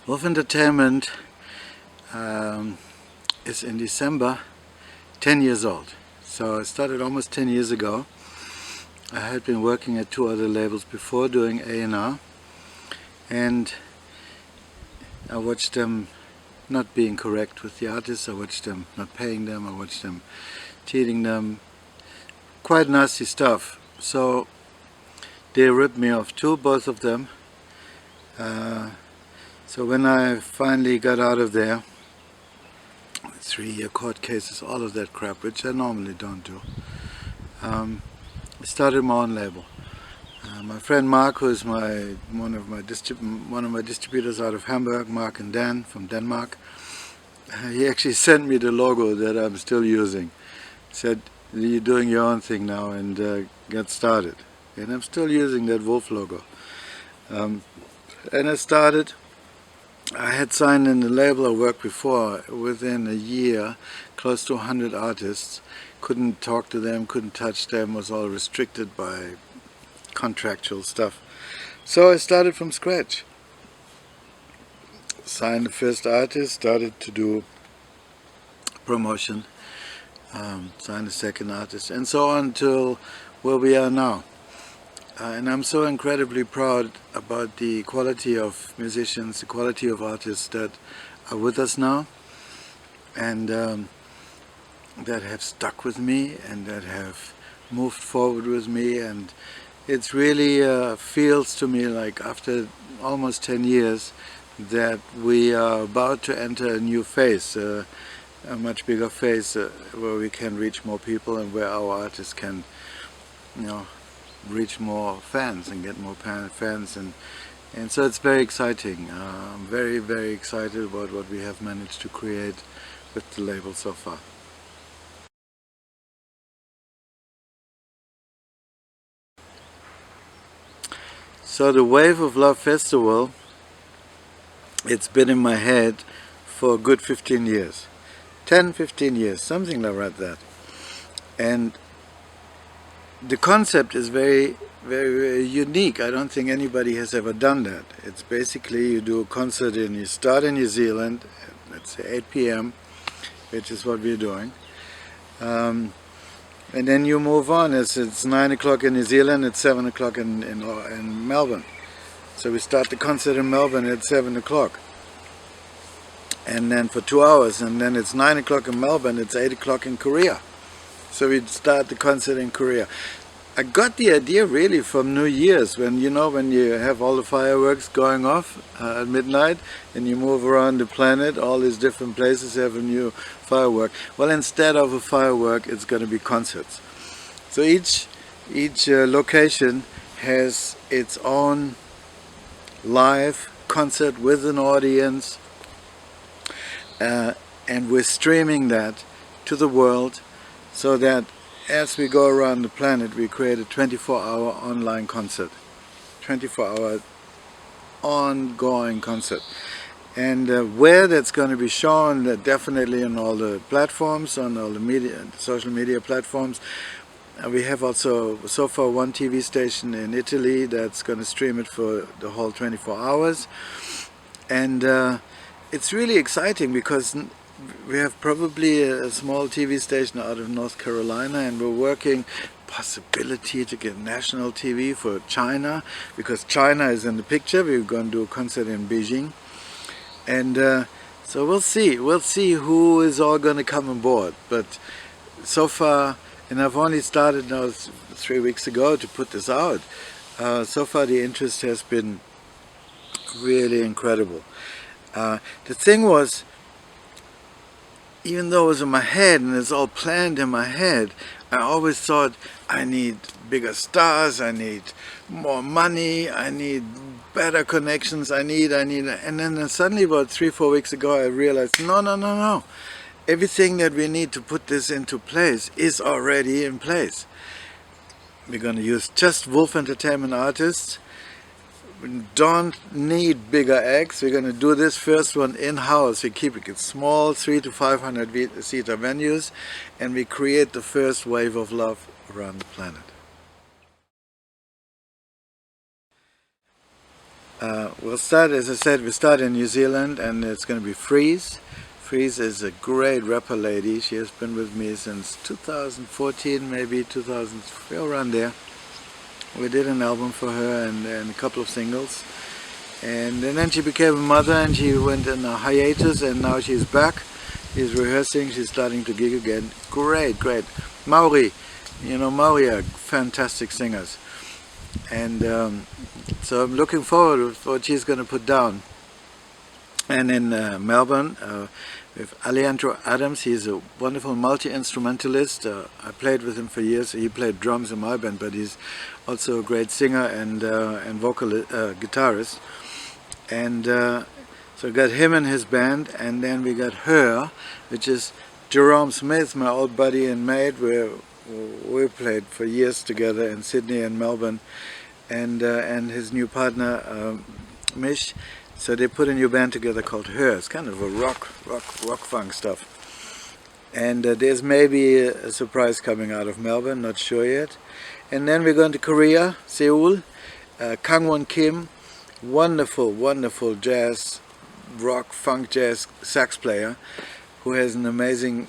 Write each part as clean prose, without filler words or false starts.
Wolf Entertainment is in December 10 years old. So I started almost 10 years ago. I had been working at 2 other labels before doing A&R, and I watched them not being correct with the artists, I watched them not paying them, I watched them cheating them, quite nasty stuff. So they ripped me off too, both of them. So when I finally got out of there, 3-year court cases, all of that crap, which I normally don't do, I started my own label. My friend Mark, who is one of my distributors out of Hamburg, Mark and Dan from Denmark, he actually sent me the logo that I'm still using. He said, "You're doing your own thing now, and get started." And I'm still using that wolf logo. And I started. I had signed in the label I worked before. Within a year, close to 100 artists. Couldn't talk to them, couldn't touch them, was all restricted by contractual stuff. So I started from scratch. Signed the first artist, started to do promotion, signed the second artist, and so on till where we are now. And I'm so incredibly proud about the quality of musicians, the quality of artists that are with us now, and that have stuck with me and that have moved forward with me. And it's really feels to me like after almost 10 years that we are about to enter a new phase, a much bigger phase where we can reach more people and where our artists can, reach more fans and get more fans, and so it's very exciting. I'm very, very excited about what we have managed to create with the label so far. So the Wave of Love Festival, it's been in my head for a good 15 years. 10, 15 years, something like that. And the concept is very, very, very unique. I don't think anybody has ever done that. It's basically you do a concert you start in New Zealand at, let's say, 8 p.m., which is what we're doing. And then you move on. It's 9 o'clock in New Zealand, it's 7 o'clock in Melbourne. So we start the concert in Melbourne at 7 o'clock. And then for 2 hours, and then it's 9 o'clock in Melbourne, it's 8 o'clock in Korea. So we start the concert in Korea. I got the idea really from New Year's, when when you have all the fireworks going off at midnight and you move around the planet, all these different places have a new firework. Well, instead of a firework, it's going to be concerts. So each location has its own live concert with an audience, and we're streaming that to the world, so that as we go around the planet, we create a 24-hour online concert, 24-hour ongoing concert. And where that's going to be shown, definitely on all the platforms, on all the social media platforms. We have also so far one TV station in Italy that's going to stream it for the whole 24 hours. And it's really exciting because we have probably a small TV station out of North Carolina, and we're working possibility to get national TV for China, because China is in the picture. We're going to do a concert in Beijing, and so we'll see who is all going to come on board. But so far, and I've only started now 3 weeks ago to put this out, so far the interest has been really incredible. The thing was, even though it was in my head and it's all planned in my head, I always thought I need bigger stars, I need more money, I need better connections, I need, and then suddenly about 3-4 weeks ago I realized, no. Everything that we need to put this into place is already in place. We're going to use just Wolf Entertainment artists. We don't need bigger acts. We're going to do this first one in-house. We keep it small, 300 to 500 seater venues, and we create the first wave of love around the planet. We'll start, as I said, we start in New Zealand, and it's going to be Freeze. Freeze is a great rapper lady. She has been with me since 2014, maybe 2000, around there. We did an album for her and a couple of singles. And then she became a mother and she went on a hiatus, and now she's back. She's rehearsing, she's starting to gig again. Great, great. Maori, you know, Maori are fantastic singers. And so I'm looking forward to what she's going to put down. And in Melbourne, with Alejandro Adams. He's a wonderful multi-instrumentalist. I played with him for years. He played drums in my band, but he's also a great singer and guitarist. And so I got him and his band, and then we got Her, which is Jerome Smith, my old buddy and mate. We played for years together in Sydney and Melbourne, and his new partner Mish. So they put a new band together called Her. It's kind of a rock funk stuff. And there's maybe a surprise coming out of Melbourne, not sure yet. And then we're going to Korea, Seoul. Kangwon Kim, wonderful jazz, rock, funk, jazz sax player, who has an amazing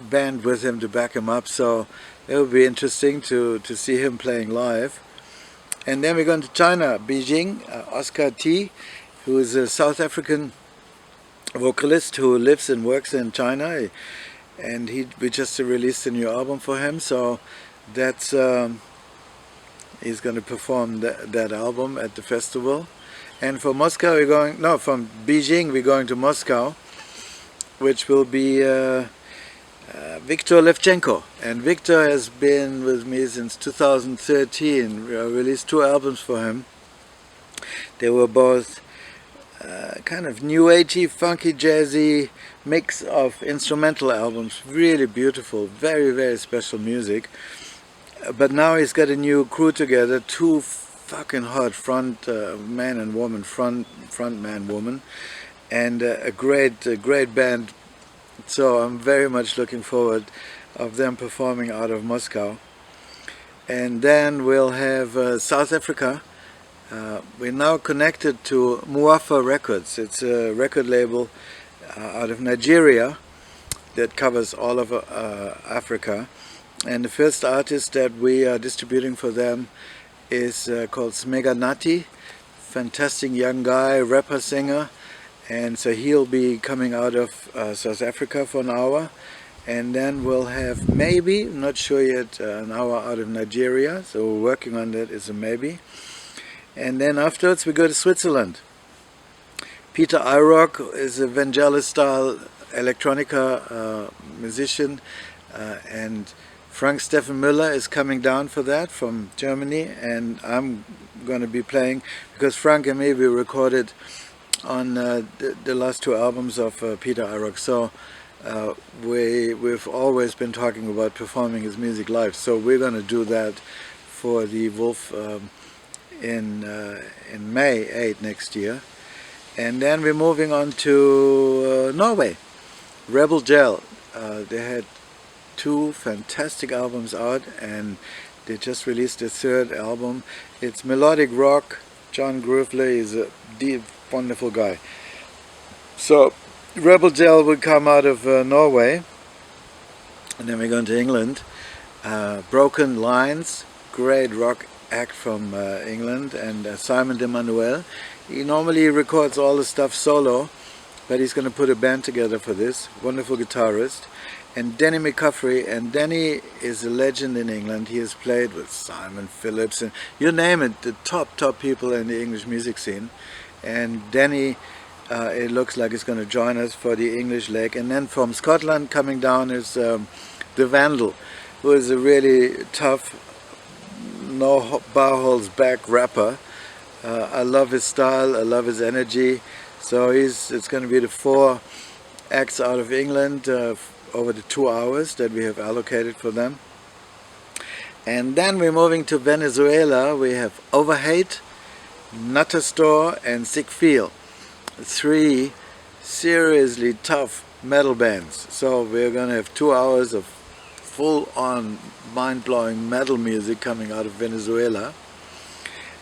band with him to back him up. So it will be interesting to see him playing live. And then we're going to China, Beijing, Oscar T, who is a South African vocalist who lives and works in China, and we just released a new album for him. So that's he's going to perform that album at the festival. And for Moscow we're going, no, from Beijing we're going to Moscow, which will be Viktor Levchenko. And Viktor has been with me since 2013. I released 2 albums for him. They were both kind of new agey, funky, jazzy mix of instrumental albums. Really beautiful, very special music. But now he's got a new crew together, 2 fucking hot front man and woman, front man woman, and a great band. So I'm very much looking forward of them performing out of Moscow. And then we'll have South Africa. We're now connected to Muafa Records. It's a record label out of Nigeria that covers all of Africa. And the first artist that we are distributing for them is called Smega Nati. Fantastic young guy, rapper, singer. And so he'll be coming out of South Africa for an hour. And then we'll have maybe, not sure yet, an hour out of Nigeria. So we're working on that, it's a maybe. And then afterwards we go to Switzerland. Peter Irock is a Vangelis-style electronica musician, and Frank Steffen Müller is coming down for that from Germany, and I'm going to be playing, because Frank and me, we recorded on the last 2 albums of Peter Irock. So we've always been talking about performing his music live, so we're going to do that for the Wolf in May 8 next year. And then we're moving on to Norway. Rebel Gel. They had 2 fantastic albums out, and they just released their 3rd album. It's melodic rock. John Groovely is a deep, wonderful guy. So Rebel Gel will come out of Norway. And then we're going to England. Broken Lines, great rock act from England, and Simon de Manuel. He normally records all the stuff solo, but he's going to put a band together for this. Wonderful guitarist. And Danny McCaffrey, and Danny is a legend in England. He has played with Simon Phillips and you name it, the top people in the English music scene. And Danny, it looks like he's going to join us for the English leg. And then from Scotland coming down is The Vandal, who is a really tough, no bar holds back rapper. I love his style, I love his energy. So it's going to be the 4 acts out of England over the 2 hours that we have allocated for them. And then we're moving to Venezuela. We have Overhate, Nutter Store and Sick Feel. 3 seriously tough metal bands. So we're going to have 2 hours of full-on mind-blowing metal music coming out of Venezuela.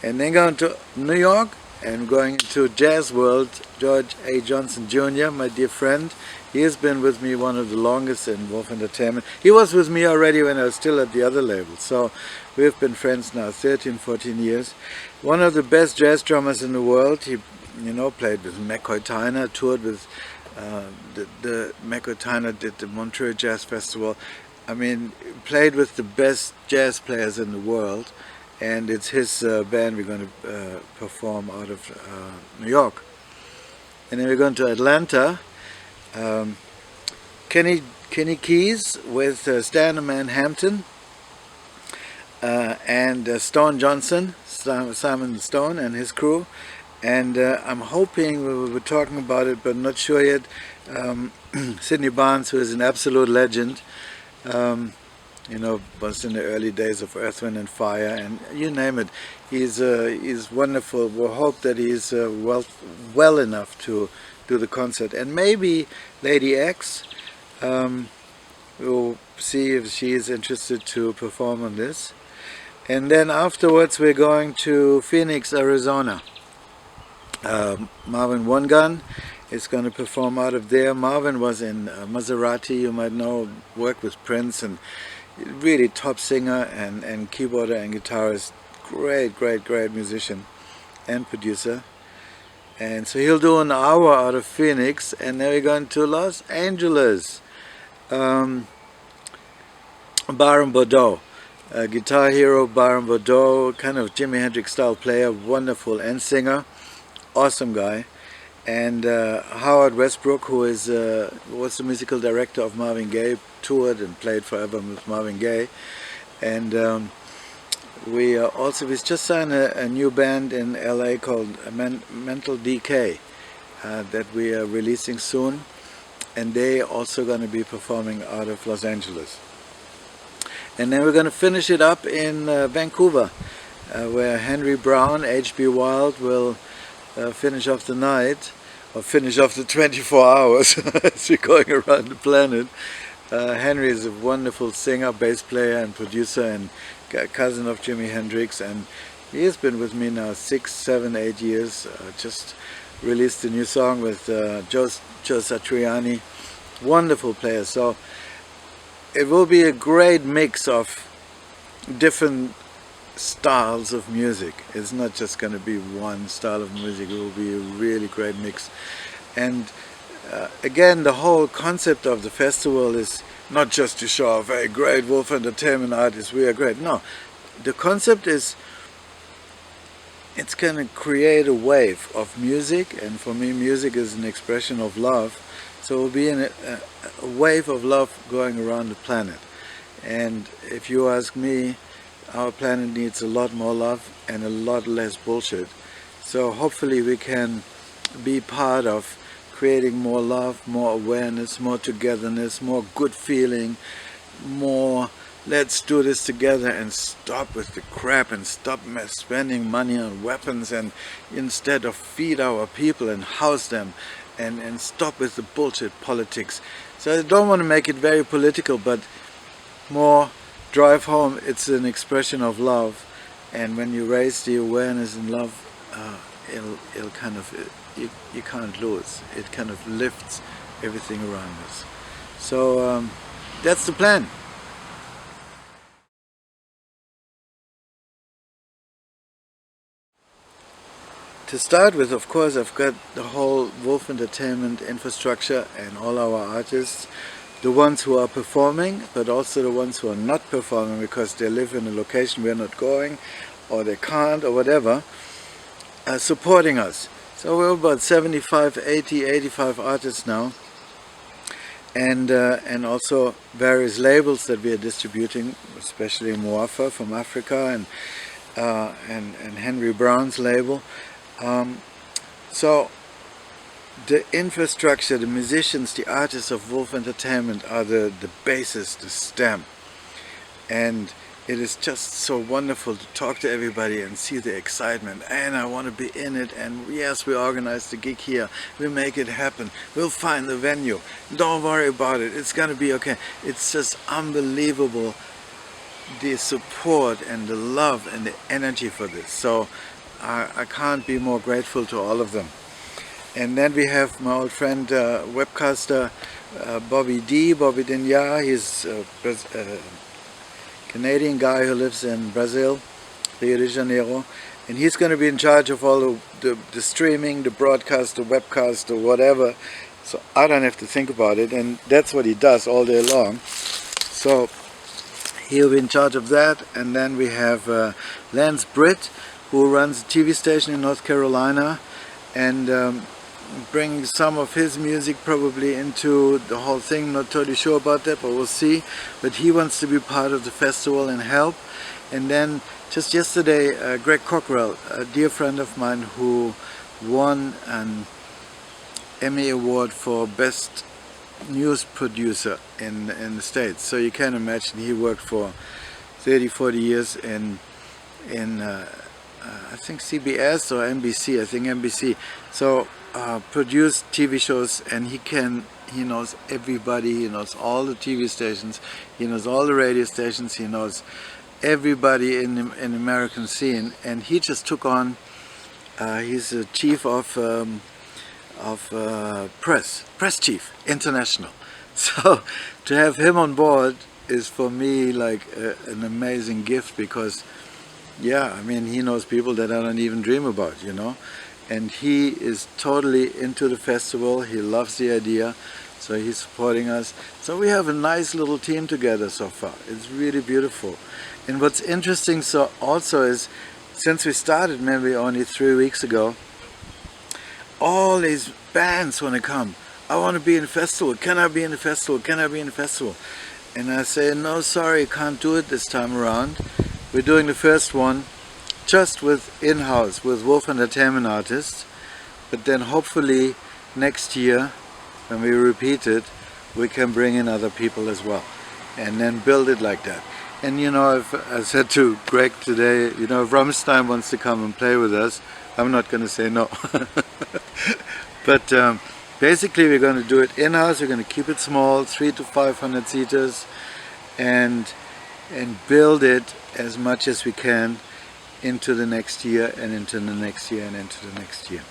And then going to New York, And going into jazz world, George A. Johnson Jr., my dear friend, he has been with me one of the longest in Wolf Entertainment. He was with me already when I was still at the other label, so we've been friends now 13, 14 years. One of the best jazz drummers in the world. He, played with McCoy Tyner, toured with the McCoy Tyner, did the Montreux Jazz Festival. I mean, played with the best jazz players in the world. And it's his band we're going to perform out of New York. And then we're going to Atlanta. Kenny Keys with Stan the Man Hampton and Stone Johnson, Simon Stone and his crew. And I'm hoping, we were talking about it but not sure yet, Sidney Barnes, who is an absolute legend, was in the early days of Earth, Wind and Fire, and you name it. He's wonderful. We'll hope that he's well enough to do the concert. And maybe Lady X, we'll see if she is interested to perform on this. And then afterwards we're going to Phoenix, Arizona. Marvin One Gun is going to perform out of there. Marvin was in Maserati, you might know, worked with Prince, and really top singer and keyboarder and guitarist, great musician and producer. And so he'll do an hour out of Phoenix, and then we're going to Los Angeles. Baron Bordeaux, guitar hero Baron Bordeaux, kind of Jimi Hendrix style player, wonderful, and singer, awesome guy. And Howard Westbrook, who was the musical director of Marvin Gaye, toured and played forever with Marvin Gaye. And we just signed a new band in LA called Mental Decay that we are releasing soon, and they also going to be performing out of Los Angeles. And then we're going to finish it up in Vancouver, where Henry Brown, H.B. Wild, will finish off the night, or finish off the 24 hours as we're going around the planet. Henry is a wonderful singer, bass player and producer, and cousin of Jimi Hendrix, and he has been with me now 6, 7, 8 years. Just released a new song with Joe Satriani, wonderful player. So it will be a great mix of different styles of music. It's not just going to be one style of music, it will be a really great mix. And again, the whole concept of the festival is not just to show off a great Wolf Entertainment artists, we are great. No, the concept is it's going to create a wave of music, and for me music is an expression of love. So it will be a wave of love going around the planet. And if you ask me, our planet needs a lot more love and a lot less bullshit. So hopefully we can be part of creating more love, more awareness, more togetherness, more good feeling, more let's do this together and stop with the crap and stop spending money on weapons, and instead of feed our people and house them, and stop with the bullshit politics. So I don't want to make it very political, but more drive home, it's an expression of love, and when you raise the awareness and love, it'll kind of, you can't lose. It kind of lifts everything around us. So that's the plan. To start with, of course, I've got the whole Wolf Entertainment infrastructure and all our artists, the ones who are performing, but also the ones who are not performing because they live in a location we're not going, or they can't, or whatever, supporting us. So we're about 75, 80, 85 artists now, and also various labels that we are distributing, especially Muafa from Africa, and Henry Brown's label. So the infrastructure, the musicians, the artists of Wolf Entertainment are the basis, the stem. And it is just so wonderful to talk to everybody and see the excitement. And I want to be in it. And yes, we organize the gig here. We'll make it happen. We'll find the venue. Don't worry about it. It's going to be okay. It's just unbelievable, the support and the love and the energy for this. So I can't be more grateful to all of them. And then we have my old friend, webcaster Bobby Dinya. He's a Canadian guy who lives in Brazil, Rio de Janeiro. And he's going to be in charge of all the streaming, the broadcast, the webcast, or whatever. So I don't have to think about it. And that's what he does all day long. So he'll be in charge of that. And then we have Lance Britt, who runs a TV station in North Carolina, and bring some of his music probably into the whole thing. Not totally sure about that, but we'll see. But he wants to be part of the festival and help. And then just yesterday, Greg Cockrell, a dear friend of mine who won an Emmy Award for Best News Producer in the States. So you can imagine he worked for 30-40 years in I think CBS or NBC, I think NBC. So produced TV shows, and he knows everybody, he knows all the TV stations, he knows all the radio stations, he knows everybody in the American scene, and he just took on, he's the chief of press chief, international. So to have him on board is for me like an amazing gift, because yeah, I mean, he knows people that I don't even dream about, you know. And he is totally into the festival. He loves the idea, so he's supporting us. So we have a nice little team together so far. It's really beautiful. And what's interesting also is, since we started maybe only 3 weeks ago, all these bands want to come. I want to be in a festival. Can I be in a festival? Can I be in a festival? And I say, no, sorry, can't do it this time around. We're doing the first one just with in-house, with Wolfman entertainment artists, but then hopefully next year, when we repeat it, we can bring in other people as well, and then build it like that. And you know, I said to Greg today, you know, if Rammstein wants to come and play with us, I'm not going to say no. But basically we're going to do it in-house. We're going to keep it small, 300 to 500 seaters, and build it as much as we can into the next year, and into the next year, and into the next year.